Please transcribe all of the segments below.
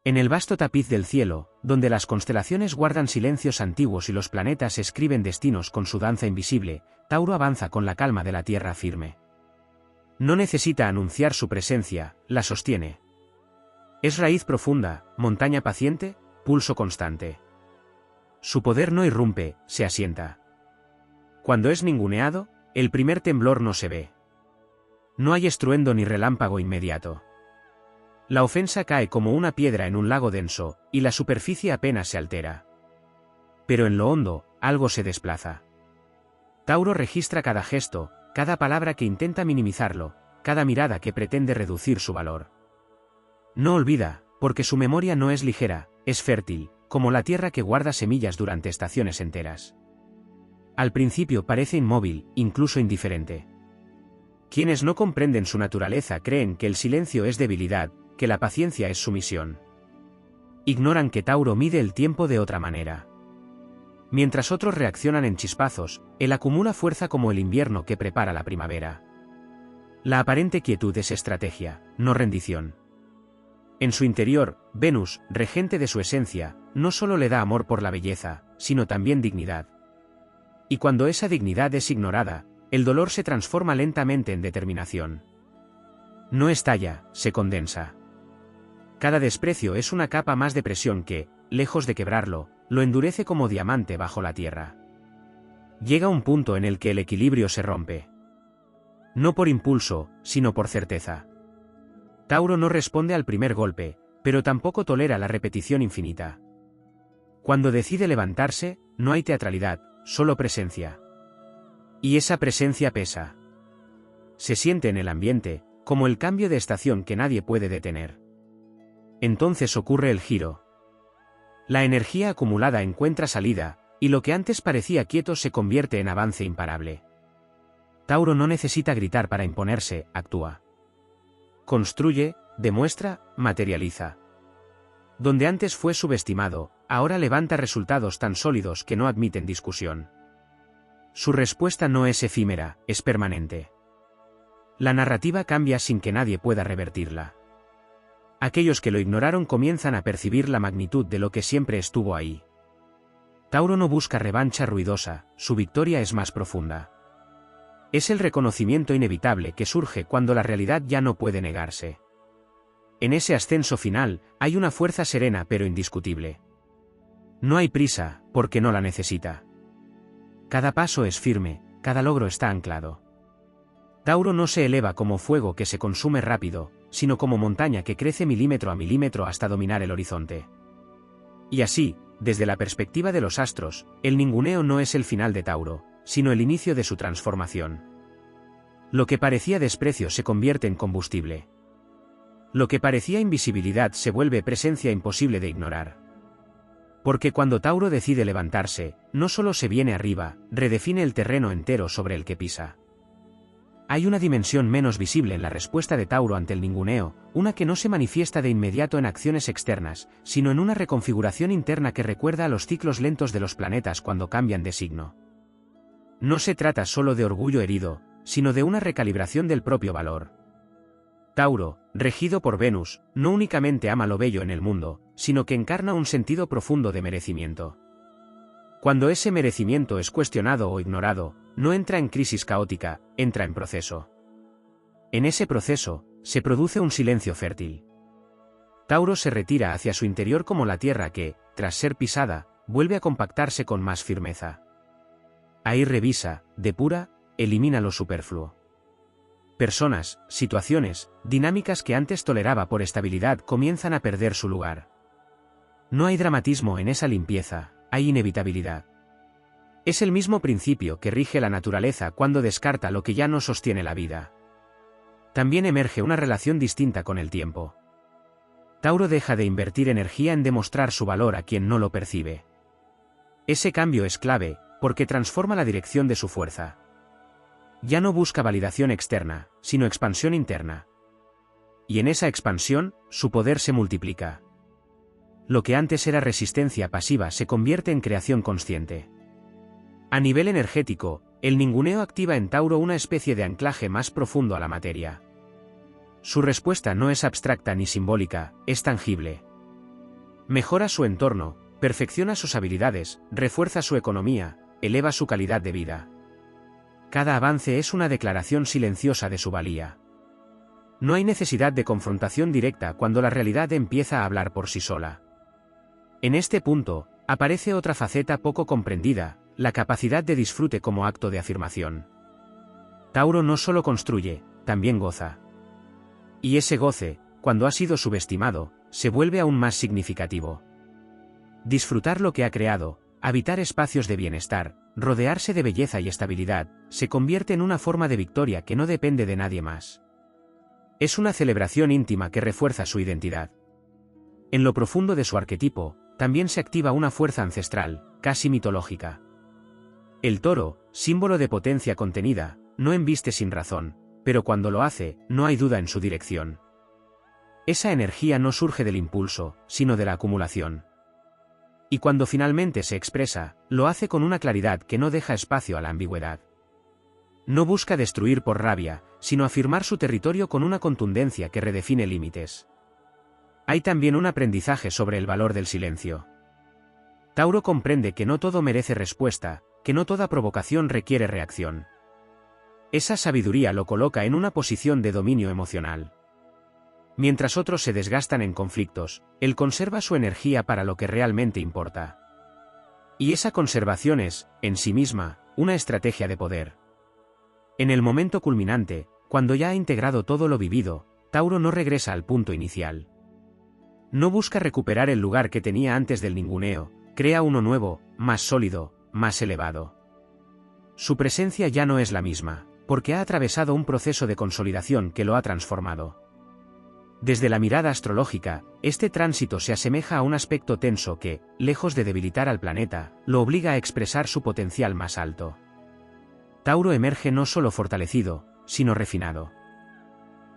En el vasto tapiz del cielo, donde las constelaciones guardan silencios antiguos y los planetas escriben destinos con su danza invisible, Tauro avanza con la calma de la tierra firme. No necesita anunciar su presencia, la sostiene. Es raíz profunda, montaña paciente, pulso constante. Su poder no irrumpe, se asienta. Cuando es ninguneado, el primer temblor no se ve. No hay estruendo ni relámpago inmediato. La ofensa cae como una piedra en un lago denso, y la superficie apenas se altera. Pero en lo hondo, algo se desplaza. Tauro registra cada gesto, cada palabra que intenta minimizarlo, cada mirada que pretende reducir su valor. No olvida, porque su memoria no es ligera, es fértil, como la tierra que guarda semillas durante estaciones enteras. Al principio parece inmóvil, incluso indiferente. Quienes no comprenden su naturaleza creen que el silencio es debilidad, que la paciencia es sumisión. Ignoran que Tauro mide el tiempo de otra manera. Mientras otros reaccionan en chispazos, él acumula fuerza como el invierno que prepara la primavera. La aparente quietud es estrategia, no rendición. En su interior, Venus, regente de su esencia, no solo le da amor por la belleza, sino también dignidad. Y cuando esa dignidad es ignorada, el dolor se transforma lentamente en determinación. No estalla, se condensa. Cada desprecio es una capa más de presión que, lejos de quebrarlo, lo endurece como diamante bajo la tierra. Llega un punto en el que el equilibrio se rompe. No por impulso, sino por certeza. Tauro no responde al primer golpe, pero tampoco tolera la repetición infinita. Cuando decide levantarse, no hay teatralidad, solo presencia. Y esa presencia pesa. Se siente en el ambiente, como el cambio de estación que nadie puede detener. Entonces ocurre el giro. La energía acumulada encuentra salida, y lo que antes parecía quieto se convierte en avance imparable. Tauro no necesita gritar para imponerse, actúa. Construye, demuestra, materializa. Donde antes fue subestimado, ahora levanta resultados tan sólidos que no admiten discusión. Su respuesta no es efímera, es permanente. La narrativa cambia sin que nadie pueda revertirla. Aquellos que lo ignoraron comienzan a percibir la magnitud de lo que siempre estuvo ahí. Tauro no busca revancha ruidosa, su victoria es más profunda. Es el reconocimiento inevitable que surge cuando la realidad ya no puede negarse. En ese ascenso final, hay una fuerza serena pero indiscutible. No hay prisa, porque no la necesita. Cada paso es firme, cada logro está anclado. Tauro no se eleva como fuego que se consume rápido, sino como montaña que crece milímetro a milímetro hasta dominar el horizonte. Y así, desde la perspectiva de los astros, el ninguneo no es el final de Tauro, sino el inicio de su transformación. Lo que parecía desprecio se convierte en combustible. Lo que parecía invisibilidad se vuelve presencia imposible de ignorar. Porque cuando Tauro decide levantarse, no solo se viene arriba, redefine el terreno entero sobre el que pisa. Hay una dimensión menos visible en la respuesta de Tauro ante el ninguneo, una que no se manifiesta de inmediato en acciones externas, sino en una reconfiguración interna que recuerda a los ciclos lentos de los planetas cuando cambian de signo. No se trata solo de orgullo herido, sino de una recalibración del propio valor. Tauro, regido por Venus, no únicamente ama lo bello en el mundo, sino que encarna un sentido profundo de merecimiento. Cuando ese merecimiento es cuestionado o ignorado, no entra en crisis caótica, entra en proceso. En ese proceso, se produce un silencio fértil. Tauro se retira hacia su interior como la tierra que, tras ser pisada, vuelve a compactarse con más firmeza. Ahí revisa, depura, elimina lo superfluo. Personas, situaciones, dinámicas que antes toleraba por estabilidad comienzan a perder su lugar. No hay dramatismo en esa limpieza, hay inevitabilidad. Es el mismo principio que rige la naturaleza cuando descarta lo que ya no sostiene la vida. También emerge una relación distinta con el tiempo. Tauro deja de invertir energía en demostrar su valor a quien no lo percibe. Ese cambio es clave, porque transforma la dirección de su fuerza. Ya no busca validación externa, sino expansión interna. Y en esa expansión, su poder se multiplica. Lo que antes era resistencia pasiva se convierte en creación consciente. A nivel energético, el ninguneo activa en Tauro una especie de anclaje más profundo a la materia. Su respuesta no es abstracta ni simbólica, es tangible. Mejora su entorno, perfecciona sus habilidades, refuerza su economía, eleva su calidad de vida. Cada avance es una declaración silenciosa de su valía. No hay necesidad de confrontación directa cuando la realidad empieza a hablar por sí sola. En este punto, aparece otra faceta poco comprendida, la capacidad de disfrute como acto de afirmación. Tauro no solo construye, también goza. Y ese goce, cuando ha sido subestimado, se vuelve aún más significativo. Disfrutar lo que ha creado, habitar espacios de bienestar, rodearse de belleza y estabilidad, se convierte en una forma de victoria que no depende de nadie más. Es una celebración íntima que refuerza su identidad. En lo profundo de su arquetipo, también se activa una fuerza ancestral, casi mitológica. El toro, símbolo de potencia contenida, no embiste sin razón, pero cuando lo hace, no hay duda en su dirección. Esa energía no surge del impulso, sino de la acumulación. Y cuando finalmente se expresa, lo hace con una claridad que no deja espacio a la ambigüedad. No busca destruir por rabia, sino afirmar su territorio con una contundencia que redefine límites. Hay también un aprendizaje sobre el valor del silencio. Tauro comprende que no todo merece respuesta, que no toda provocación requiere reacción. Esa sabiduría lo coloca en una posición de dominio emocional. Mientras otros se desgastan en conflictos, él conserva su energía para lo que realmente importa. Y esa conservación es, en sí misma, una estrategia de poder. En el momento culminante, cuando ya ha integrado todo lo vivido, Tauro no regresa al punto inicial. No busca recuperar el lugar que tenía antes del ninguneo, crea uno nuevo, más sólido, más elevado. Su presencia ya no es la misma, porque ha atravesado un proceso de consolidación que lo ha transformado. Desde la mirada astrológica, este tránsito se asemeja a un aspecto tenso que, lejos de debilitar al planeta, lo obliga a expresar su potencial más alto. Tauro emerge no solo fortalecido, sino refinado.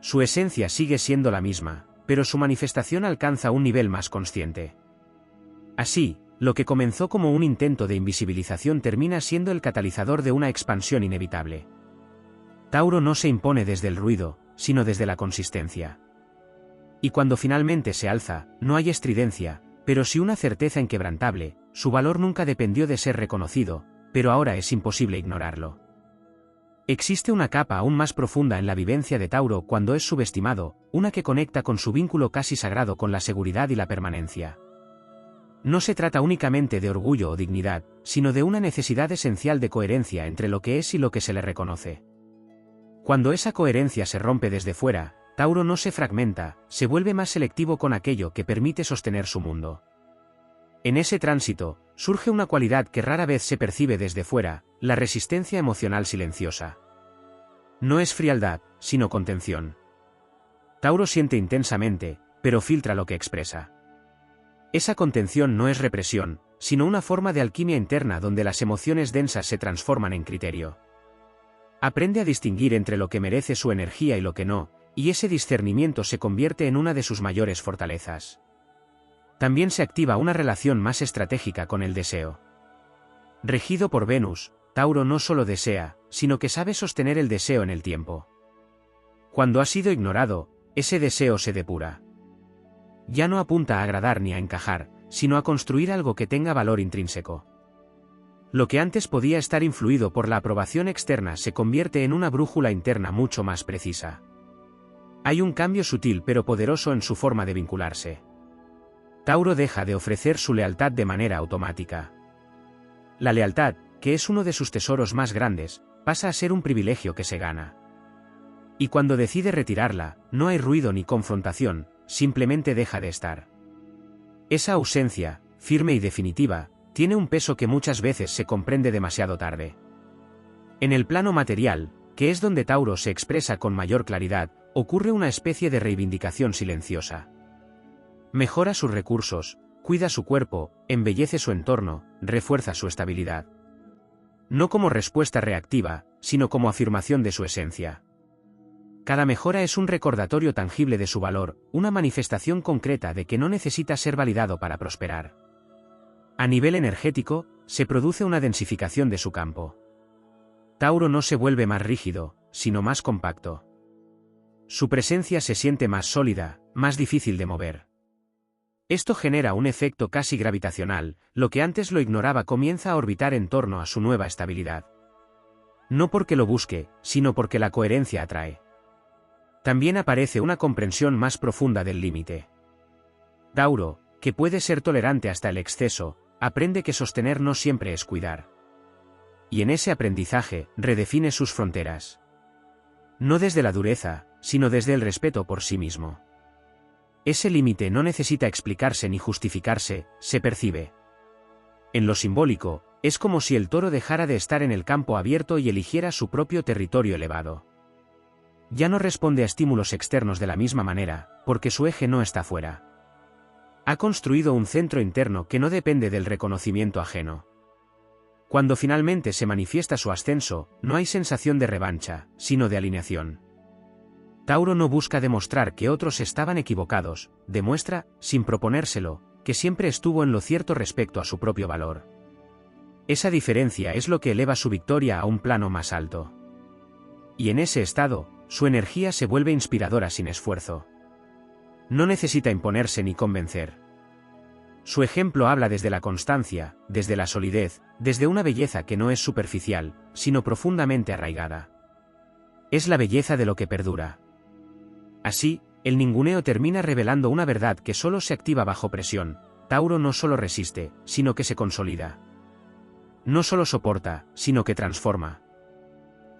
Su esencia sigue siendo la misma, pero su manifestación alcanza un nivel más consciente. Así, lo que comenzó como un intento de invisibilización termina siendo el catalizador de una expansión inevitable. Tauro no se impone desde el ruido, sino desde la consistencia. Y cuando finalmente se alza, no hay estridencia, pero sí una certeza inquebrantable. Su valor nunca dependió de ser reconocido, pero ahora es imposible ignorarlo. Existe una capa aún más profunda en la vivencia de Tauro cuando es subestimado, una que conecta con su vínculo casi sagrado con la seguridad y la permanencia. No se trata únicamente de orgullo o dignidad, sino de una necesidad esencial de coherencia entre lo que es y lo que se le reconoce. Cuando esa coherencia se rompe desde fuera, Tauro no se fragmenta, se vuelve más selectivo con aquello que permite sostener su mundo. En ese tránsito, surge una cualidad que rara vez se percibe desde fuera, la resistencia emocional silenciosa. No es frialdad, sino contención. Tauro siente intensamente, pero filtra lo que expresa. Esa contención no es represión, sino una forma de alquimia interna donde las emociones densas se transforman en criterio. Aprende a distinguir entre lo que merece su energía y lo que no, y ese discernimiento se convierte en una de sus mayores fortalezas. También se activa una relación más estratégica con el deseo. Regido por Venus, Tauro no solo desea, sino que sabe sostener el deseo en el tiempo. Cuando ha sido ignorado, ese deseo se depura. Ya no apunta a agradar ni a encajar, sino a construir algo que tenga valor intrínseco. Lo que antes podía estar influido por la aprobación externa se convierte en una brújula interna mucho más precisa. Hay un cambio sutil pero poderoso en su forma de vincularse. Tauro deja de ofrecer su lealtad de manera automática. La lealtad, que es uno de sus tesoros más grandes, pasa a ser un privilegio que se gana. Y cuando decide retirarla, no hay ruido ni confrontación, simplemente deja de estar. Esa ausencia, firme y definitiva, tiene un peso que muchas veces se comprende demasiado tarde. En el plano material, que es donde Tauro se expresa con mayor claridad, ocurre una especie de reivindicación silenciosa. Mejora sus recursos, cuida su cuerpo, embellece su entorno, refuerza su estabilidad. No como respuesta reactiva, sino como afirmación de su esencia. Cada mejora es un recordatorio tangible de su valor, una manifestación concreta de que no necesita ser validado para prosperar. A nivel energético, se produce una densificación de su campo. Tauro no se vuelve más rígido, sino más compacto. Su presencia se siente más sólida, más difícil de mover. Esto genera un efecto casi gravitacional, lo que antes lo ignoraba comienza a orbitar en torno a su nueva estabilidad. No porque lo busque, sino porque la coherencia atrae. También aparece una comprensión más profunda del límite. Tauro, que puede ser tolerante hasta el exceso, aprende que sostener no siempre es cuidar. Y en ese aprendizaje, redefine sus fronteras. No desde la dureza, sino desde el respeto por sí mismo. Ese límite no necesita explicarse ni justificarse, se percibe. En lo simbólico, es como si el toro dejara de estar en el campo abierto y eligiera su propio territorio elevado. Ya no responde a estímulos externos de la misma manera, porque su eje no está fuera. Ha construido un centro interno que no depende del reconocimiento ajeno. Cuando finalmente se manifiesta su ascenso, no hay sensación de revancha, sino de alineación. Tauro no busca demostrar que otros estaban equivocados, demuestra, sin proponérselo, que siempre estuvo en lo cierto respecto a su propio valor. Esa diferencia es lo que eleva su victoria a un plano más alto. Y en ese estado, su energía se vuelve inspiradora sin esfuerzo. No necesita imponerse ni convencer. Su ejemplo habla desde la constancia, desde la solidez, desde una belleza que no es superficial, sino profundamente arraigada. Es la belleza de lo que perdura. Así, el ninguneo termina revelando una verdad que solo se activa bajo presión. Tauro no solo resiste, sino que se consolida. No solo soporta, sino que transforma.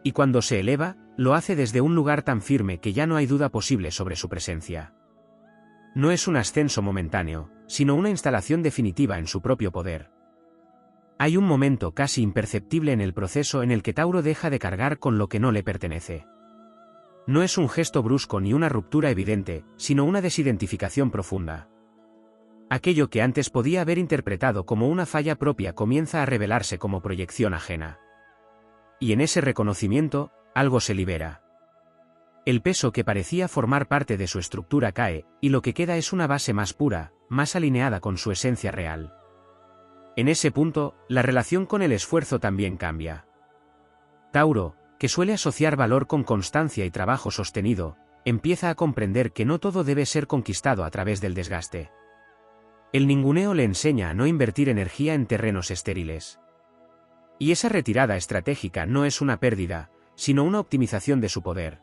Y cuando se eleva, lo hace desde un lugar tan firme que ya no hay duda posible sobre su presencia. No es un ascenso momentáneo, sino una instalación definitiva en su propio poder. Hay un momento casi imperceptible en el proceso en el que Tauro deja de cargar con lo que no le pertenece. No es un gesto brusco ni una ruptura evidente, sino una desidentificación profunda. Aquello que antes podía haber interpretado como una falla propia comienza a revelarse como proyección ajena. Y en ese reconocimiento, algo se libera. El peso que parecía formar parte de su estructura cae, y lo que queda es una base más pura, más alineada con su esencia real. En ese punto, la relación con el esfuerzo también cambia. Tauro, que suele asociar valor con constancia y trabajo sostenido, empieza a comprender que no todo debe ser conquistado a través del desgaste. El ninguneo le enseña a no invertir energía en terrenos estériles. Y esa retirada estratégica no es una pérdida, sino una optimización de su poder.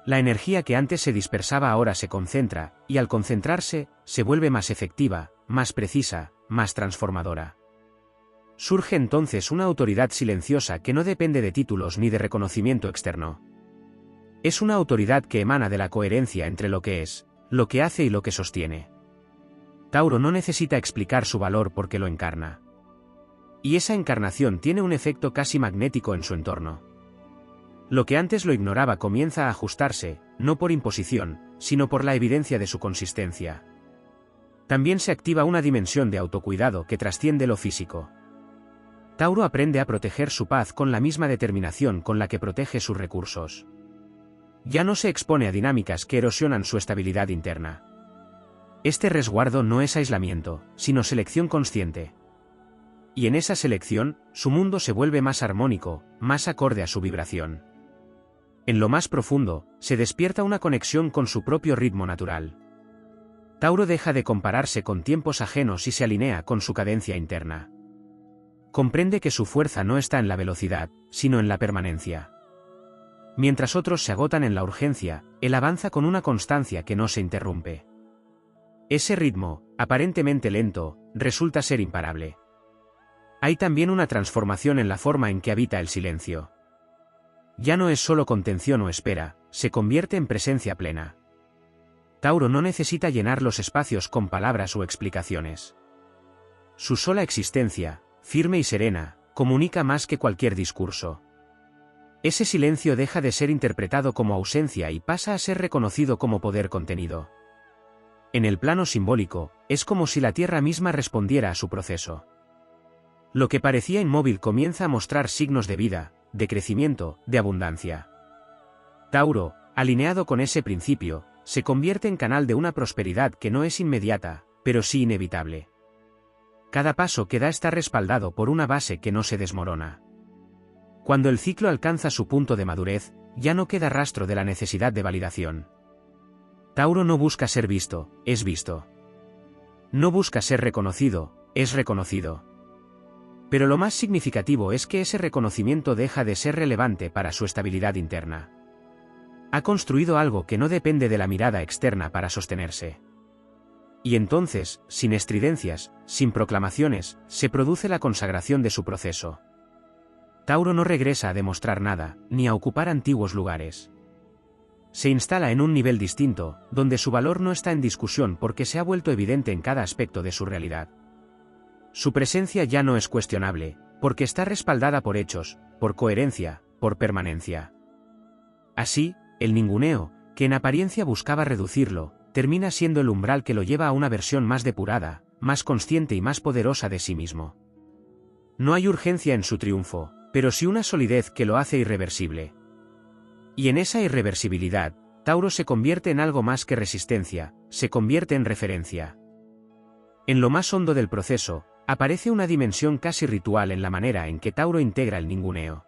La energía que antes se dispersaba ahora se concentra, y al concentrarse, se vuelve más efectiva, más precisa, más transformadora. Surge entonces una autoridad silenciosa que no depende de títulos ni de reconocimiento externo. Es una autoridad que emana de la coherencia entre lo que es, lo que hace y lo que sostiene. Tauro no necesita explicar su valor porque lo encarna. Y esa encarnación tiene un efecto casi magnético en su entorno. Lo que antes lo ignoraba comienza a ajustarse, no por imposición, sino por la evidencia de su consistencia. También se activa una dimensión de autocuidado que trasciende lo físico. Tauro aprende a proteger su paz con la misma determinación con la que protege sus recursos. Ya no se expone a dinámicas que erosionan su estabilidad interna. Este resguardo no es aislamiento, sino selección consciente. Y en esa selección, su mundo se vuelve más armónico, más acorde a su vibración. En lo más profundo, se despierta una conexión con su propio ritmo natural. Tauro deja de compararse con tiempos ajenos y se alinea con su cadencia interna. Comprende que su fuerza no está en la velocidad, sino en la permanencia. Mientras otros se agotan en la urgencia, él avanza con una constancia que no se interrumpe. Ese ritmo, aparentemente lento, resulta ser imparable. Hay también una transformación en la forma en que habita el silencio. Ya no es solo contención o espera, se convierte en presencia plena. Tauro no necesita llenar los espacios con palabras o explicaciones. Su sola existencia, firme y serena, comunica más que cualquier discurso. Ese silencio deja de ser interpretado como ausencia y pasa a ser reconocido como poder contenido. En el plano simbólico, es como si la Tierra misma respondiera a su proceso. Lo que parecía inmóvil comienza a mostrar signos de vida, de crecimiento, de abundancia. Tauro, alineado con ese principio, se convierte en canal de una prosperidad que no es inmediata, pero sí inevitable. Cada paso que da está respaldado por una base que no se desmorona. Cuando el ciclo alcanza su punto de madurez, ya no queda rastro de la necesidad de validación. Tauro no busca ser visto, es visto. No busca ser reconocido, es reconocido. Pero lo más significativo es que ese reconocimiento deja de ser relevante para su estabilidad interna. Ha construido algo que no depende de la mirada externa para sostenerse. Y entonces, sin estridencias, sin proclamaciones, se produce la consagración de su proceso. Tauro no regresa a demostrar nada, ni a ocupar antiguos lugares. Se instala en un nivel distinto, donde su valor no está en discusión porque se ha vuelto evidente en cada aspecto de su realidad. Su presencia ya no es cuestionable, porque está respaldada por hechos, por coherencia, por permanencia. Así, el ninguneo, que en apariencia buscaba reducirlo, termina siendo el umbral que lo lleva a una versión más depurada, más consciente y más poderosa de sí mismo. No hay urgencia en su triunfo, pero sí una solidez que lo hace irreversible. Y en esa irreversibilidad, Tauro se convierte en algo más que resistencia, se convierte en referencia. En lo más hondo del proceso, aparece una dimensión casi ritual en la manera en que Tauro integra el ninguneo.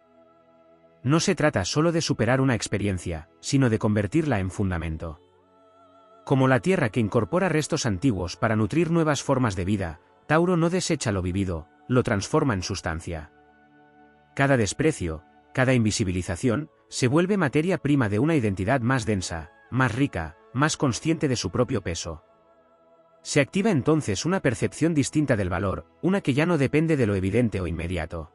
No se trata solo de superar una experiencia, sino de convertirla en fundamento. Como la tierra que incorpora restos antiguos para nutrir nuevas formas de vida, Tauro no desecha lo vivido, lo transforma en sustancia. Cada desprecio, cada invisibilización, se vuelve materia prima de una identidad más densa, más rica, más consciente de su propio peso. Se activa entonces una percepción distinta del valor, una que ya no depende de lo evidente o inmediato.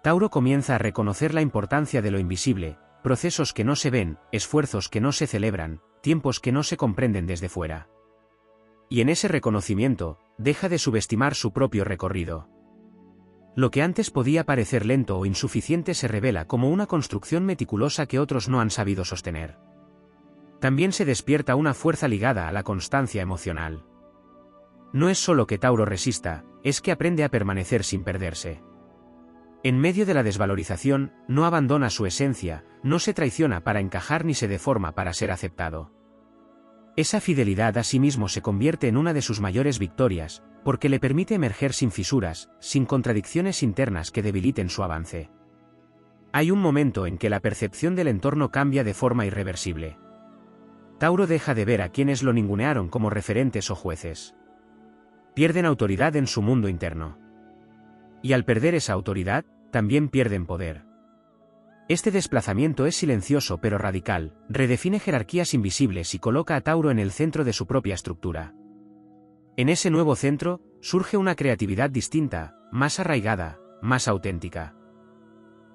Tauro comienza a reconocer la importancia de lo invisible, procesos que no se ven, esfuerzos que no se celebran, tiempos que no se comprenden desde fuera. Y en ese reconocimiento, deja de subestimar su propio recorrido. Lo que antes podía parecer lento o insuficiente se revela como una construcción meticulosa que otros no han sabido sostener. También se despierta una fuerza ligada a la constancia emocional. No es solo que Tauro resista, es que aprende a permanecer sin perderse. En medio de la desvalorización, no abandona su esencia, no se traiciona para encajar ni se deforma para ser aceptado. Esa fidelidad a sí mismo se convierte en una de sus mayores victorias, porque le permite emerger sin fisuras, sin contradicciones internas que debiliten su avance. Hay un momento en que la percepción del entorno cambia de forma irreversible. Tauro deja de ver a quienes lo ningunearon como referentes o jueces. Pierden autoridad en su mundo interno. Y al perder esa autoridad, también pierden poder. Este desplazamiento es silencioso pero radical, redefine jerarquías invisibles y coloca a Tauro en el centro de su propia estructura. En ese nuevo centro, surge una creatividad distinta, más arraigada, más auténtica.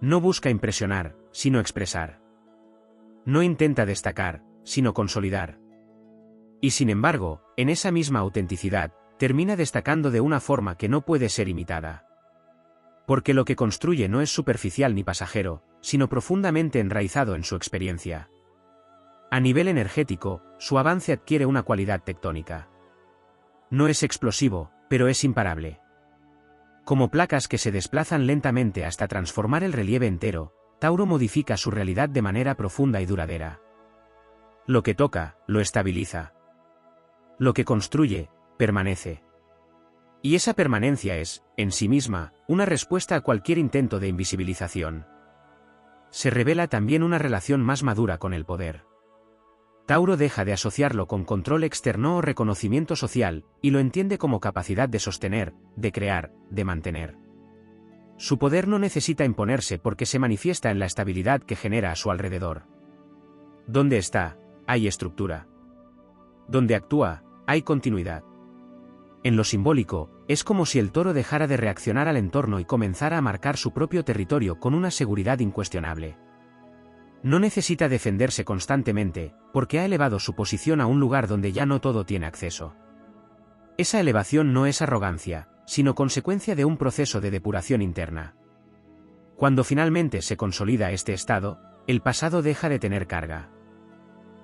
No busca impresionar, sino expresar. No intenta destacar, sino consolidar. Y sin embargo, en esa misma autenticidad, termina destacando de una forma que no puede ser imitada. Porque lo que construye no es superficial ni pasajero, sino profundamente enraizado en su experiencia. A nivel energético, su avance adquiere una cualidad tectónica. No es explosivo, pero es imparable. Como placas que se desplazan lentamente hasta transformar el relieve entero, Tauro modifica su realidad de manera profunda y duradera. Lo que toca, lo estabiliza. Lo que construye, permanece. Y esa permanencia es, en sí misma, una respuesta a cualquier intento de invisibilización. Se revela también una relación más madura con el poder. Tauro deja de asociarlo con control externo o reconocimiento social, y lo entiende como capacidad de sostener, de crear, de mantener. Su poder no necesita imponerse porque se manifiesta en la estabilidad que genera a su alrededor. Donde está, hay estructura. Donde actúa, hay continuidad. En lo simbólico, es como si el toro dejara de reaccionar al entorno y comenzara a marcar su propio territorio con una seguridad incuestionable. No necesita defenderse constantemente, porque ha elevado su posición a un lugar donde ya no todo tiene acceso. Esa elevación no es arrogancia, sino consecuencia de un proceso de depuración interna. Cuando finalmente se consolida este estado, el pasado deja de tener carga.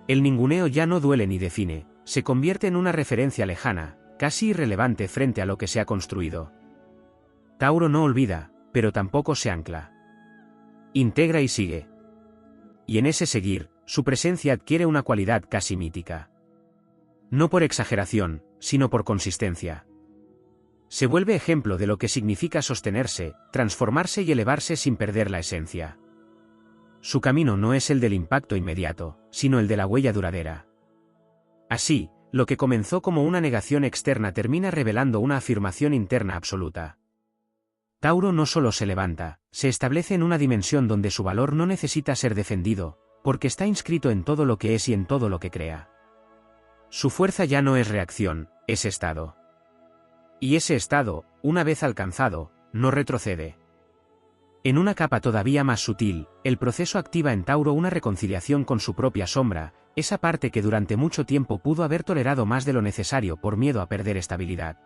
El ninguneo ya no duele ni define, se convierte en una referencia lejana, casi irrelevante frente a lo que se ha construido. Tauro no olvida, pero tampoco se ancla. Integra y sigue. Y en ese seguir, su presencia adquiere una cualidad casi mítica. No por exageración, sino por consistencia. Se vuelve ejemplo de lo que significa sostenerse, transformarse y elevarse sin perder la esencia. Su camino no es el del impacto inmediato, sino el de la huella duradera. Así, lo que comenzó como una negación externa termina revelando una afirmación interna absoluta. Tauro no solo se levanta, se establece en una dimensión donde su valor no necesita ser defendido, porque está inscrito en todo lo que es y en todo lo que crea. Su fuerza ya no es reacción, es estado. Y ese estado, una vez alcanzado, no retrocede. En una capa todavía más sutil, el proceso activa en Tauro una reconciliación con su propia sombra, esa parte que durante mucho tiempo pudo haber tolerado más de lo necesario por miedo a perder estabilidad.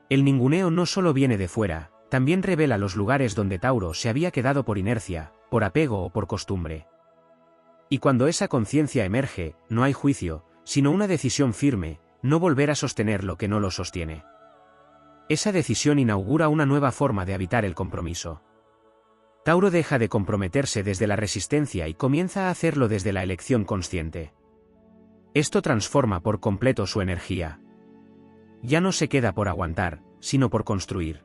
El ninguneo no solo viene de fuera, también revela los lugares donde Tauro se había quedado por inercia, por apego o por costumbre. Y cuando esa conciencia emerge, no hay juicio, sino una decisión firme, no volver a sostener lo que no lo sostiene. Esa decisión inaugura una nueva forma de habitar el compromiso. Tauro deja de comprometerse desde la resistencia y comienza a hacerlo desde la elección consciente. Esto transforma por completo su energía. Ya no se queda por aguantar, sino por construir.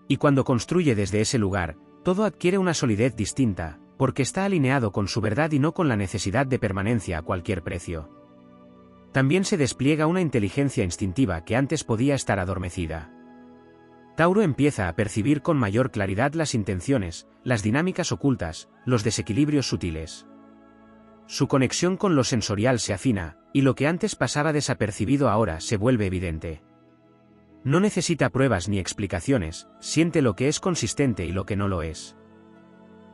Y cuando construye desde ese lugar, todo adquiere una solidez distinta, porque está alineado con su verdad y no con la necesidad de permanencia a cualquier precio. También se despliega una inteligencia instintiva que antes podía estar adormecida. Tauro empieza a percibir con mayor claridad las intenciones, las dinámicas ocultas, los desequilibrios sutiles. Su conexión con lo sensorial se afina, y lo que antes pasaba desapercibido ahora se vuelve evidente. No necesita pruebas ni explicaciones, siente lo que es consistente y lo que no lo es.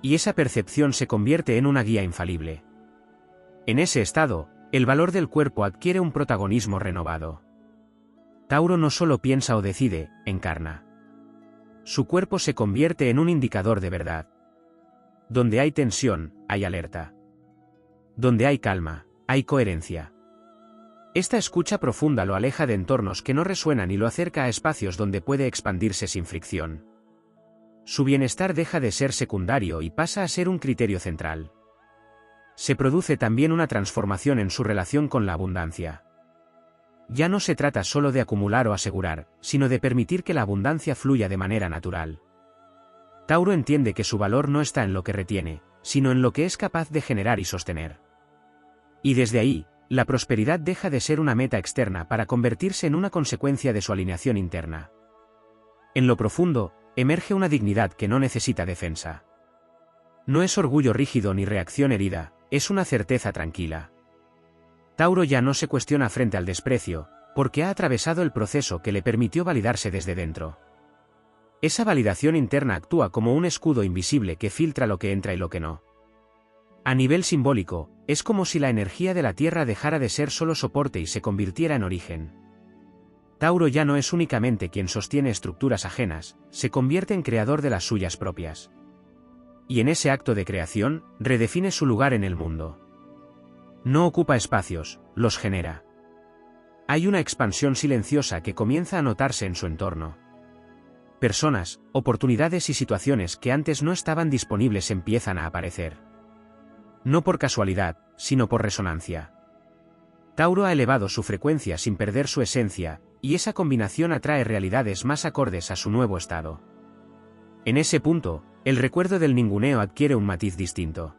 Y esa percepción se convierte en una guía infalible. En ese estado, el valor del cuerpo adquiere un protagonismo renovado. Tauro no solo piensa o decide, encarna. Su cuerpo se convierte en un indicador de verdad. Donde hay tensión, hay alerta. Donde hay calma, hay coherencia. Esta escucha profunda lo aleja de entornos que no resuenan y lo acerca a espacios donde puede expandirse sin fricción. Su bienestar deja de ser secundario y pasa a ser un criterio central. Se produce también una transformación en su relación con la abundancia. Ya no se trata solo de acumular o asegurar, sino de permitir que la abundancia fluya de manera natural. Tauro entiende que su valor no está en lo que retiene, sino en lo que es capaz de generar y sostener. Y desde ahí, la prosperidad deja de ser una meta externa para convertirse en una consecuencia de su alineación interna. En lo profundo, emerge una dignidad que no necesita defensa. No es orgullo rígido ni reacción herida, es una certeza tranquila. Tauro ya no se cuestiona frente al desprecio, porque ha atravesado el proceso que le permitió validarse desde dentro. Esa validación interna actúa como un escudo invisible que filtra lo que entra y lo que no. A nivel simbólico, es como si la energía de la Tierra dejara de ser solo soporte y se convirtiera en origen. Tauro ya no es únicamente quien sostiene estructuras ajenas, se convierte en creador de las suyas propias. Y en ese acto de creación, redefine su lugar en el mundo. No ocupa espacios, los genera. Hay una expansión silenciosa que comienza a notarse en su entorno. Personas, oportunidades y situaciones que antes no estaban disponibles empiezan a aparecer. No por casualidad, sino por resonancia. Tauro ha elevado su frecuencia sin perder su esencia, y esa combinación atrae realidades más acordes a su nuevo estado. En ese punto, el recuerdo del ninguneo adquiere un matiz distinto.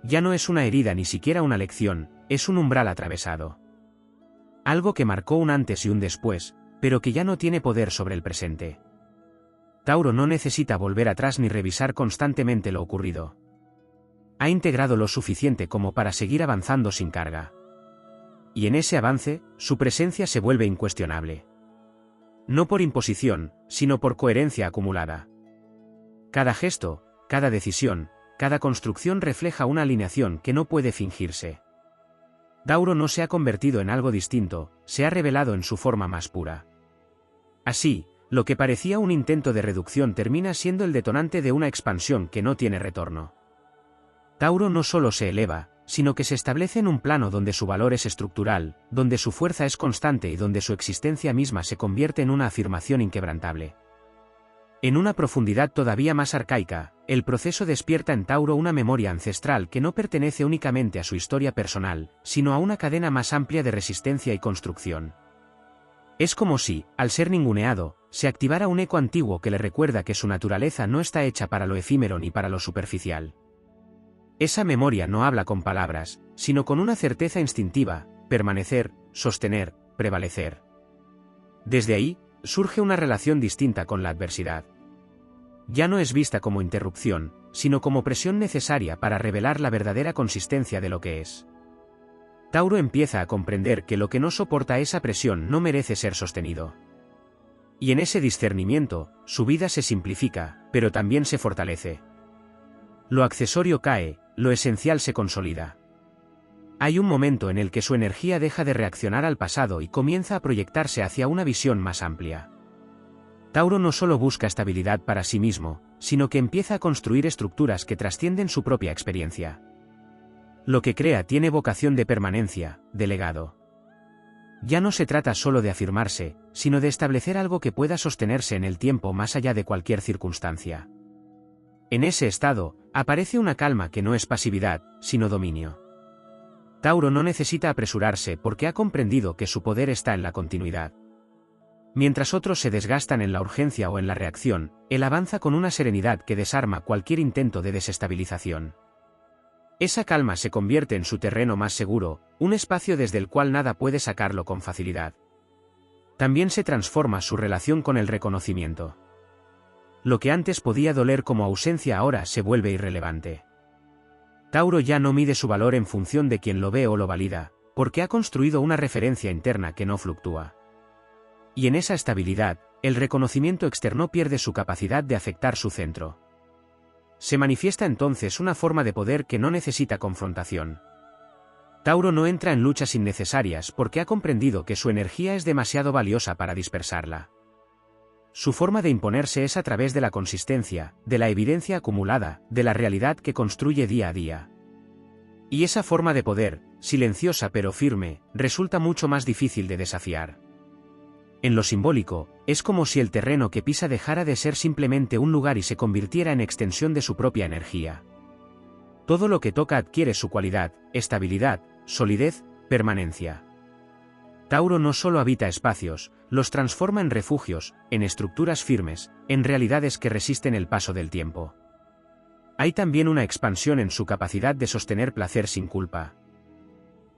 Ya no es una herida ni siquiera una lección, es un umbral atravesado. Algo que marcó un antes y un después, pero que ya no tiene poder sobre el presente. Tauro no necesita volver atrás ni revisar constantemente lo ocurrido. Ha integrado lo suficiente como para seguir avanzando sin carga. Y en ese avance, su presencia se vuelve incuestionable. No por imposición, sino por coherencia acumulada. Cada gesto, cada decisión, cada construcción refleja una alineación que no puede fingirse. Tauro no se ha convertido en algo distinto, se ha revelado en su forma más pura. Así, lo que parecía un intento de reducción termina siendo el detonante de una expansión que no tiene retorno. Tauro no solo se eleva, sino que se establece en un plano donde su valor es estructural, donde su fuerza es constante y donde su existencia misma se convierte en una afirmación inquebrantable. En una profundidad todavía más arcaica, el proceso despierta en Tauro una memoria ancestral que no pertenece únicamente a su historia personal, sino a una cadena más amplia de resistencia y construcción. Es como si, al ser ninguneado, se activara un eco antiguo que le recuerda que su naturaleza no está hecha para lo efímero ni para lo superficial. Esa memoria no habla con palabras, sino con una certeza instintiva, permanecer, sostener, prevalecer. Desde ahí, surge una relación distinta con la adversidad. Ya no es vista como interrupción, sino como presión necesaria para revelar la verdadera consistencia de lo que es. Tauro empieza a comprender que lo que no soporta esa presión no merece ser sostenido. Y en ese discernimiento, su vida se simplifica, pero también se fortalece. Lo accesorio cae, lo esencial se consolida. Hay un momento en el que su energía deja de reaccionar al pasado y comienza a proyectarse hacia una visión más amplia. Tauro no solo busca estabilidad para sí mismo, sino que empieza a construir estructuras que trascienden su propia experiencia. Lo que crea tiene vocación de permanencia, de legado. Ya no se trata solo de afirmarse, sino de establecer algo que pueda sostenerse en el tiempo más allá de cualquier circunstancia. En ese estado, aparece una calma que no es pasividad, sino dominio. Tauro no necesita apresurarse porque ha comprendido que su poder está en la continuidad. Mientras otros se desgastan en la urgencia o en la reacción, él avanza con una serenidad que desarma cualquier intento de desestabilización. Esa calma se convierte en su terreno más seguro, un espacio desde el cual nada puede sacarlo con facilidad. También se transforma su relación con el reconocimiento. Lo que antes podía doler como ausencia ahora se vuelve irrelevante. Tauro ya no mide su valor en función de quien lo ve o lo valida, porque ha construido una referencia interna que no fluctúa. Y en esa estabilidad, el reconocimiento externo pierde su capacidad de afectar su centro. Se manifiesta entonces una forma de poder que no necesita confrontación. Tauro no entra en luchas innecesarias porque ha comprendido que su energía es demasiado valiosa para dispersarla. Su forma de imponerse es a través de la consistencia, de la evidencia acumulada, de la realidad que construye día a día. Y esa forma de poder, silenciosa pero firme, resulta mucho más difícil de desafiar. En lo simbólico, es como si el terreno que pisa dejara de ser simplemente un lugar y se convirtiera en extensión de su propia energía. Todo lo que toca adquiere su cualidad, estabilidad, solidez, permanencia. Tauro no solo habita espacios, los transforma en refugios, en estructuras firmes, en realidades que resisten el paso del tiempo. Hay también una expansión en su capacidad de sostener placer sin culpa.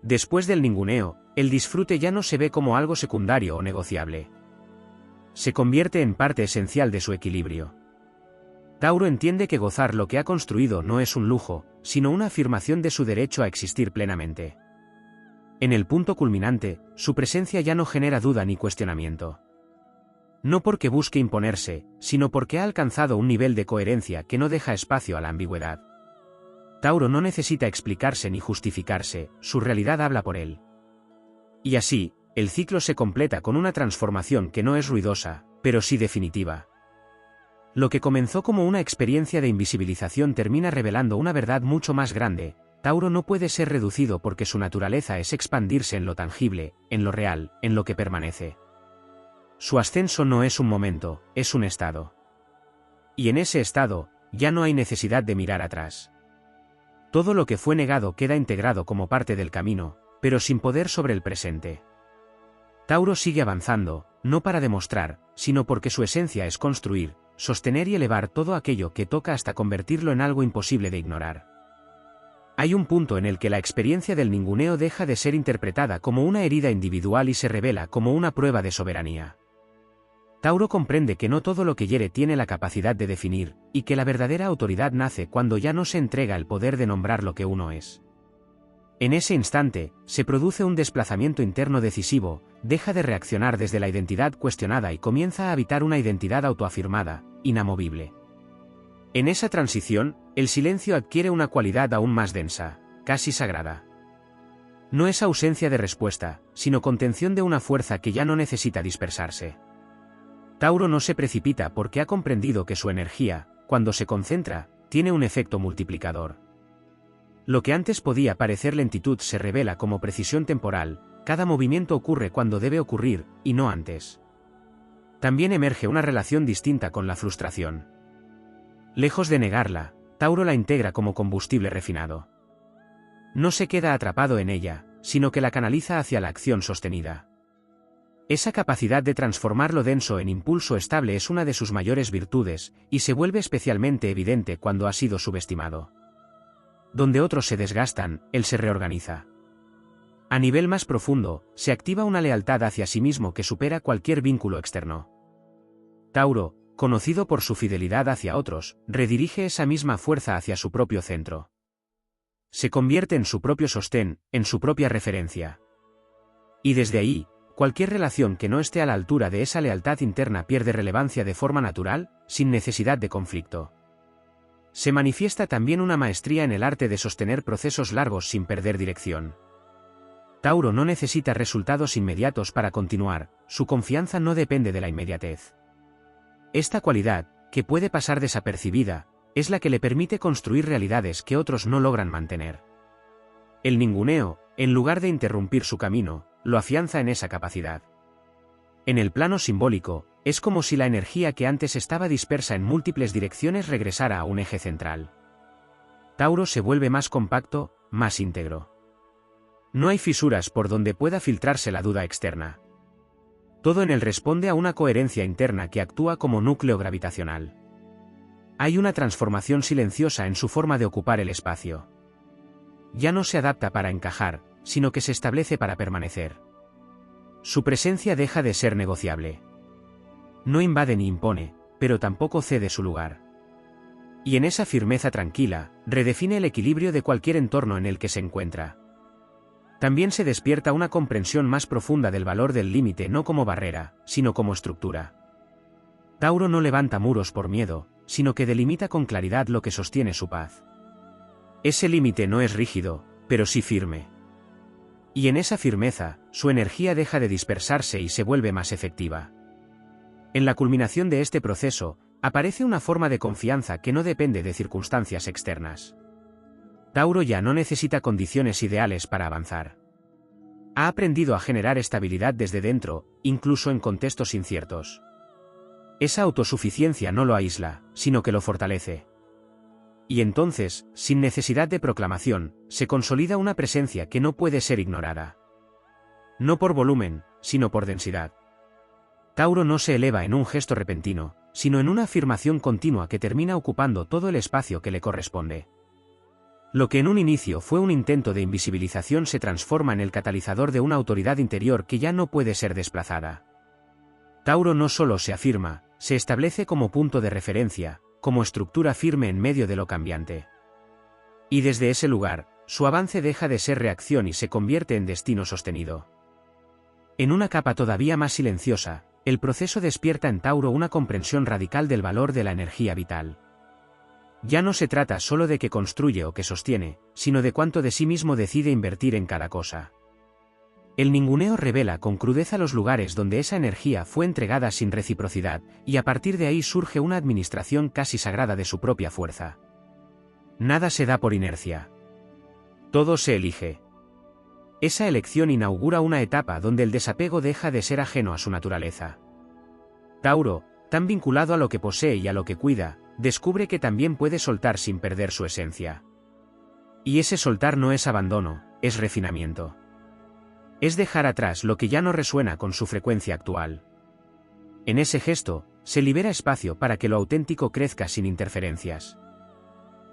Después del ninguneo, el disfrute ya no se ve como algo secundario o negociable. Se convierte en parte esencial de su equilibrio. Tauro entiende que gozar lo que ha construido no es un lujo, sino una afirmación de su derecho a existir plenamente. En el punto culminante, su presencia ya no genera duda ni cuestionamiento. No porque busque imponerse, sino porque ha alcanzado un nivel de coherencia que no deja espacio a la ambigüedad. Tauro no necesita explicarse ni justificarse, su realidad habla por él. Y así, el ciclo se completa con una transformación que no es ruidosa, pero sí definitiva. Lo que comenzó como una experiencia de invisibilización termina revelando una verdad mucho más grande. Tauro no puede ser reducido porque su naturaleza es expandirse en lo tangible, en lo real, en lo que permanece. Su ascenso no es un momento, es un estado. Y en ese estado, ya no hay necesidad de mirar atrás. Todo lo que fue negado queda integrado como parte del camino, pero sin poder sobre el presente. Tauro sigue avanzando, no para demostrar, sino porque su esencia es construir, sostener y elevar todo aquello que toca hasta convertirlo en algo imposible de ignorar. Hay un punto en el que la experiencia del ninguneo deja de ser interpretada como una herida individual y se revela como una prueba de soberanía. Tauro comprende que no todo lo que hiere tiene la capacidad de definir, y que la verdadera autoridad nace cuando ya no se entrega el poder de nombrar lo que uno es. En ese instante, se produce un desplazamiento interno decisivo, deja de reaccionar desde la identidad cuestionada y comienza a habitar una identidad autoafirmada, inamovible. En esa transición, el silencio adquiere una cualidad aún más densa, casi sagrada. No es ausencia de respuesta, sino contención de una fuerza que ya no necesita dispersarse. Tauro no se precipita porque ha comprendido que su energía, cuando se concentra, tiene un efecto multiplicador. Lo que antes podía parecer lentitud se revela como precisión temporal, cada movimiento ocurre cuando debe ocurrir, y no antes. También emerge una relación distinta con la frustración. Lejos de negarla, Tauro la integra como combustible refinado. No se queda atrapado en ella, sino que la canaliza hacia la acción sostenida. Esa capacidad de transformar lo denso en impulso estable es una de sus mayores virtudes, y se vuelve especialmente evidente cuando ha sido subestimado. Donde otros se desgastan, él se reorganiza. A nivel más profundo, se activa una lealtad hacia sí mismo que supera cualquier vínculo externo. Tauro, conocido por su fidelidad hacia otros, redirige esa misma fuerza hacia su propio centro. Se convierte en su propio sostén, en su propia referencia. Y desde ahí, cualquier relación que no esté a la altura de esa lealtad interna pierde relevancia de forma natural, sin necesidad de conflicto. Se manifiesta también una maestría en el arte de sostener procesos largos sin perder dirección. Tauro no necesita resultados inmediatos para continuar, su confianza no depende de la inmediatez. Esta cualidad, que puede pasar desapercibida, es la que le permite construir realidades que otros no logran mantener. El ninguneo, en lugar de interrumpir su camino, lo afianza en esa capacidad. En el plano simbólico, es como si la energía que antes estaba dispersa en múltiples direcciones regresara a un eje central. Tauro se vuelve más compacto, más íntegro. No hay fisuras por donde pueda filtrarse la duda externa. Todo en él responde a una coherencia interna que actúa como núcleo gravitacional. Hay una transformación silenciosa en su forma de ocupar el espacio. Ya no se adapta para encajar, sino que se establece para permanecer. Su presencia deja de ser negociable. No invade ni impone, pero tampoco cede su lugar. Y en esa firmeza tranquila, redefine el equilibrio de cualquier entorno en el que se encuentra. También se despierta una comprensión más profunda del valor del límite no como barrera, sino como estructura. Tauro no levanta muros por miedo, sino que delimita con claridad lo que sostiene su paz. Ese límite no es rígido, pero sí firme. Y en esa firmeza, su energía deja de dispersarse y se vuelve más efectiva. En la culminación de este proceso, aparece una forma de confianza que no depende de circunstancias externas. Tauro ya no necesita condiciones ideales para avanzar. Ha aprendido a generar estabilidad desde dentro, incluso en contextos inciertos. Esa autosuficiencia no lo aísla, sino que lo fortalece. Y entonces, sin necesidad de proclamación, se consolida una presencia que no puede ser ignorada. No por volumen, sino por densidad. Tauro no se eleva en un gesto repentino, sino en una afirmación continua que termina ocupando todo el espacio que le corresponde. Lo que en un inicio fue un intento de invisibilización se transforma en el catalizador de una autoridad interior que ya no puede ser desplazada. Tauro no solo se afirma, se establece como punto de referencia, como estructura firme en medio de lo cambiante. Y desde ese lugar, su avance deja de ser reacción y se convierte en destino sostenido. En una capa todavía más silenciosa, el proceso despierta en Tauro una comprensión radical del valor de la energía vital. Ya no se trata solo de que construye o que sostiene, sino de cuánto de sí mismo decide invertir en cada cosa. El ninguneo revela con crudeza los lugares donde esa energía fue entregada sin reciprocidad, y a partir de ahí surge una administración casi sagrada de su propia fuerza. Nada se da por inercia. Todo se elige. Esa elección inaugura una etapa donde el desapego deja de ser ajeno a su naturaleza. Tauro, tan vinculado a lo que posee y a lo que cuida, descubre que también puede soltar sin perder su esencia. Y ese soltar no es abandono, es refinamiento. Es dejar atrás lo que ya no resuena con su frecuencia actual. En ese gesto, se libera espacio para que lo auténtico crezca sin interferencias.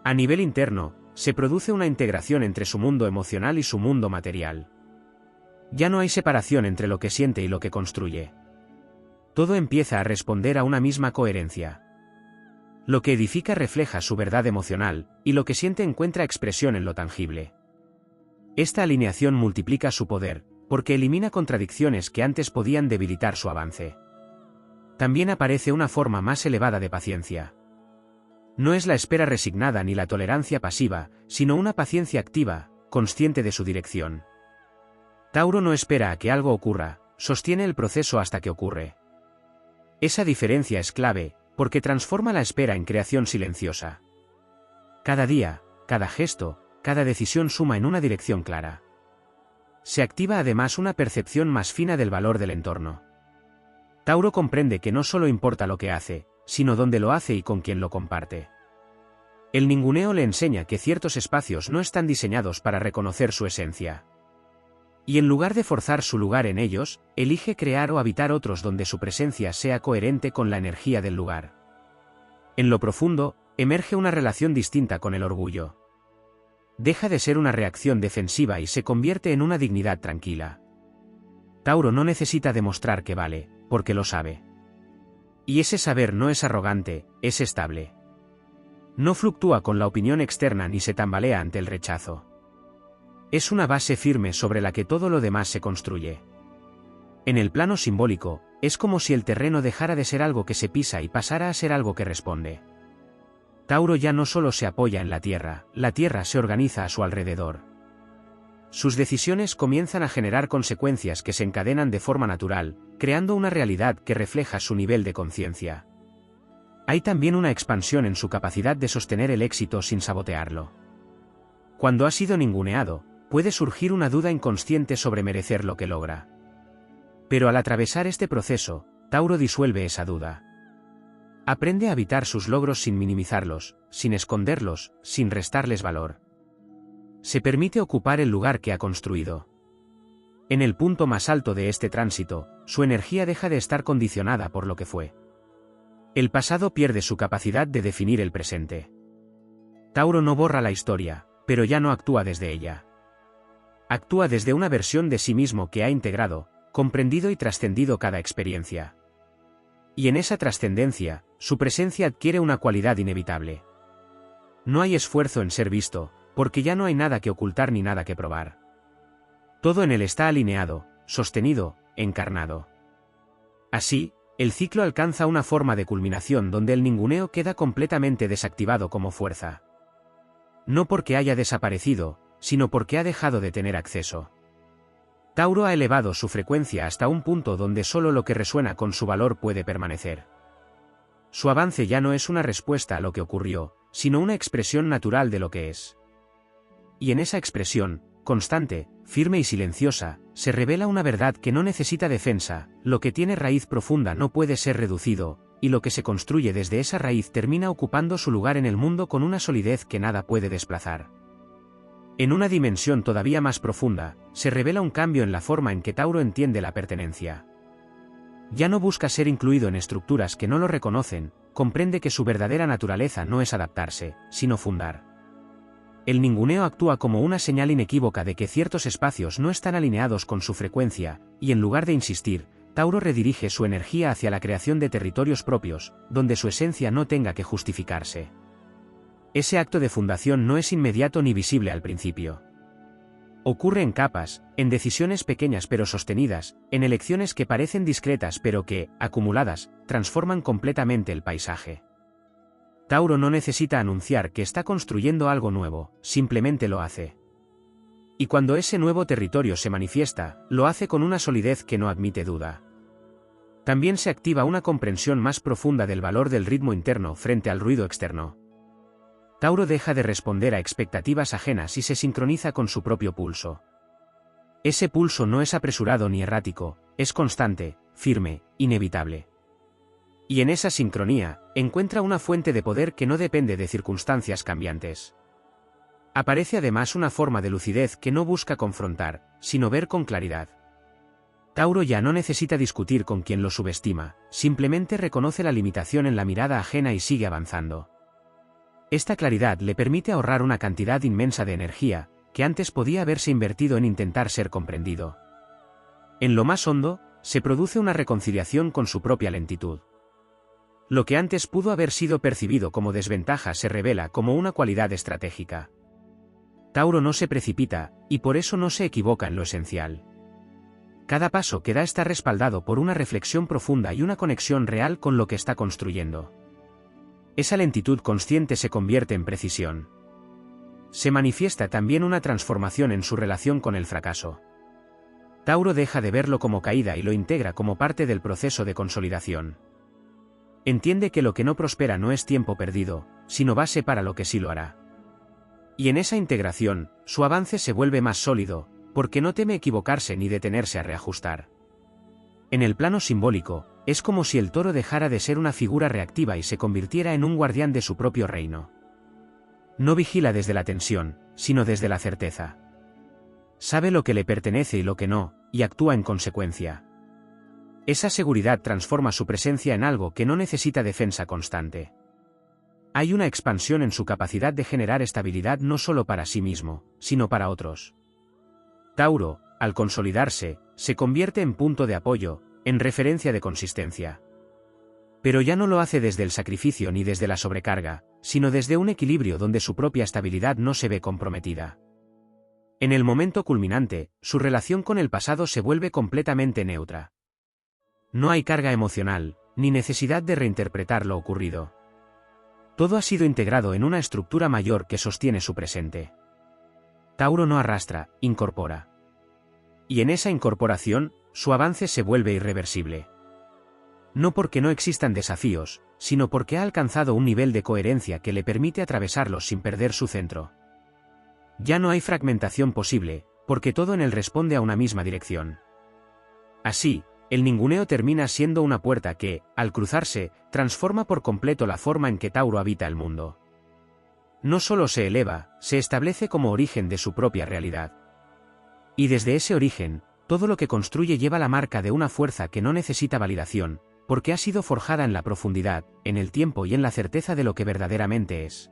A nivel interno, se produce una integración entre su mundo emocional y su mundo material. Ya no hay separación entre lo que siente y lo que construye. Todo empieza a responder a una misma coherencia. Lo que edifica refleja su verdad emocional, y lo que siente encuentra expresión en lo tangible. Esta alineación multiplica su poder, porque elimina contradicciones que antes podían debilitar su avance. También aparece una forma más elevada de paciencia. No es la espera resignada ni la tolerancia pasiva, sino una paciencia activa, consciente de su dirección. Tauro no espera a que algo ocurra, sostiene el proceso hasta que ocurre. Esa diferencia es clave, porque transforma la espera en creación silenciosa. Cada día, cada gesto, cada decisión suma en una dirección clara. Se activa además una percepción más fina del valor del entorno. Tauro comprende que no solo importa lo que hace, sino dónde lo hace y con quién lo comparte. El ninguneo le enseña que ciertos espacios no están diseñados para reconocer su esencia. Y en lugar de forzar su lugar en ellos, elige crear o habitar otros donde su presencia sea coherente con la energía del lugar. En lo profundo, emerge una relación distinta con el orgullo. deja de ser una reacción defensiva y se convierte en una dignidad tranquila. Tauro no necesita demostrar que vale, porque lo sabe. Y ese saber no es arrogante, es estable. No fluctúa con la opinión externa ni se tambalea ante el rechazo. Es una base firme sobre la que todo lo demás se construye. En el plano simbólico, es como si el terreno dejara de ser algo que se pisa y pasara a ser algo que responde. Tauro ya no solo se apoya en la tierra se organiza a su alrededor. Sus decisiones comienzan a generar consecuencias que se encadenan de forma natural, creando una realidad que refleja su nivel de conciencia. Hay también una expansión en su capacidad de sostener el éxito sin sabotearlo. Cuando ha sido ninguneado, puede surgir una duda inconsciente sobre merecer lo que logra. Pero al atravesar este proceso, Tauro disuelve esa duda. Aprende a habitar sus logros sin minimizarlos, sin esconderlos, sin restarles valor. Se permite ocupar el lugar que ha construido. En el punto más alto de este tránsito, su energía deja de estar condicionada por lo que fue. El pasado pierde su capacidad de definir el presente. Tauro no borra la historia, pero ya no actúa desde ella. Actúa desde una versión de sí mismo que ha integrado, comprendido y trascendido cada experiencia. Y en esa trascendencia, su presencia adquiere una cualidad inevitable. No hay esfuerzo en ser visto, porque ya no hay nada que ocultar ni nada que probar. Todo en él está alineado, sostenido, encarnado. Así, el ciclo alcanza una forma de culminación donde el ninguneo queda completamente desactivado como fuerza. No porque haya desaparecido, sino porque ha dejado de tener acceso. Tauro ha elevado su frecuencia hasta un punto donde solo lo que resuena con su valor puede permanecer. Su avance ya no es una respuesta a lo que ocurrió, sino una expresión natural de lo que es. Y en esa expresión, constante, firme y silenciosa, se revela una verdad que no necesita defensa: lo que tiene raíz profunda no puede ser reducido, y lo que se construye desde esa raíz termina ocupando su lugar en el mundo con una solidez que nada puede desplazar. En una dimensión todavía más profunda, se revela un cambio en la forma en que Tauro entiende la pertenencia. Ya no busca ser incluido en estructuras que no lo reconocen, comprende que su verdadera naturaleza no es adaptarse, sino fundar. El ninguneo actúa como una señal inequívoca de que ciertos espacios no están alineados con su frecuencia, y en lugar de insistir, Tauro redirige su energía hacia la creación de territorios propios, donde su esencia no tenga que justificarse. Ese acto de fundación no es inmediato ni visible al principio. Ocurre en capas, en decisiones pequeñas pero sostenidas, en elecciones que parecen discretas pero que, acumuladas, transforman completamente el paisaje. Tauro no necesita anunciar que está construyendo algo nuevo, simplemente lo hace. Y cuando ese nuevo territorio se manifiesta, lo hace con una solidez que no admite duda. También se activa una comprensión más profunda del valor del ritmo interno frente al ruido externo. Tauro deja de responder a expectativas ajenas y se sincroniza con su propio pulso. Ese pulso no es apresurado ni errático, es constante, firme, inevitable. Y en esa sincronía, encuentra una fuente de poder que no depende de circunstancias cambiantes. Aparece además una forma de lucidez que no busca confrontar, sino ver con claridad. Tauro ya no necesita discutir con quien lo subestima, simplemente reconoce la limitación en la mirada ajena y sigue avanzando. Esta claridad le permite ahorrar una cantidad inmensa de energía, que antes podía haberse invertido en intentar ser comprendido. En lo más hondo, se produce una reconciliación con su propia lentitud. Lo que antes pudo haber sido percibido como desventaja se revela como una cualidad estratégica. Tauro no se precipita, y por eso no se equivoca en lo esencial. Cada paso que da está respaldado por una reflexión profunda y una conexión real con lo que está construyendo. Esa lentitud consciente se convierte en precisión. Se manifiesta también una transformación en su relación con el fracaso. Tauro deja de verlo como caída y lo integra como parte del proceso de consolidación. Entiende que lo que no prospera no es tiempo perdido, sino base para lo que sí lo hará. Y en esa integración, su avance se vuelve más sólido, porque no teme equivocarse ni detenerse a reajustar. En el plano simbólico, es como si el toro dejara de ser una figura reactiva y se convirtiera en un guardián de su propio reino. No vigila desde la tensión, sino desde la certeza. Sabe lo que le pertenece y lo que no, y actúa en consecuencia. Esa seguridad transforma su presencia en algo que no necesita defensa constante. Hay una expansión en su capacidad de generar estabilidad no solo para sí mismo, sino para otros. Tauro, al consolidarse, se convierte en punto de apoyo, en referencia de consistencia. Pero ya no lo hace desde el sacrificio ni desde la sobrecarga, sino desde un equilibrio donde su propia estabilidad no se ve comprometida. En el momento culminante, su relación con el pasado se vuelve completamente neutra. No hay carga emocional, ni necesidad de reinterpretar lo ocurrido. Todo ha sido integrado en una estructura mayor que sostiene su presente. Tauro no arrastra, incorpora. Y en esa incorporación, su avance se vuelve irreversible. No porque no existan desafíos, sino porque ha alcanzado un nivel de coherencia que le permite atravesarlos sin perder su centro. Ya no hay fragmentación posible, porque todo en él responde a una misma dirección. Así, el ninguneo termina siendo una puerta que, al cruzarse, transforma por completo la forma en que Tauro habita el mundo. No solo se eleva, se establece como origen de su propia realidad. Y desde ese origen, todo lo que construye lleva la marca de una fuerza que no necesita validación, porque ha sido forjada en la profundidad, en el tiempo y en la certeza de lo que verdaderamente es.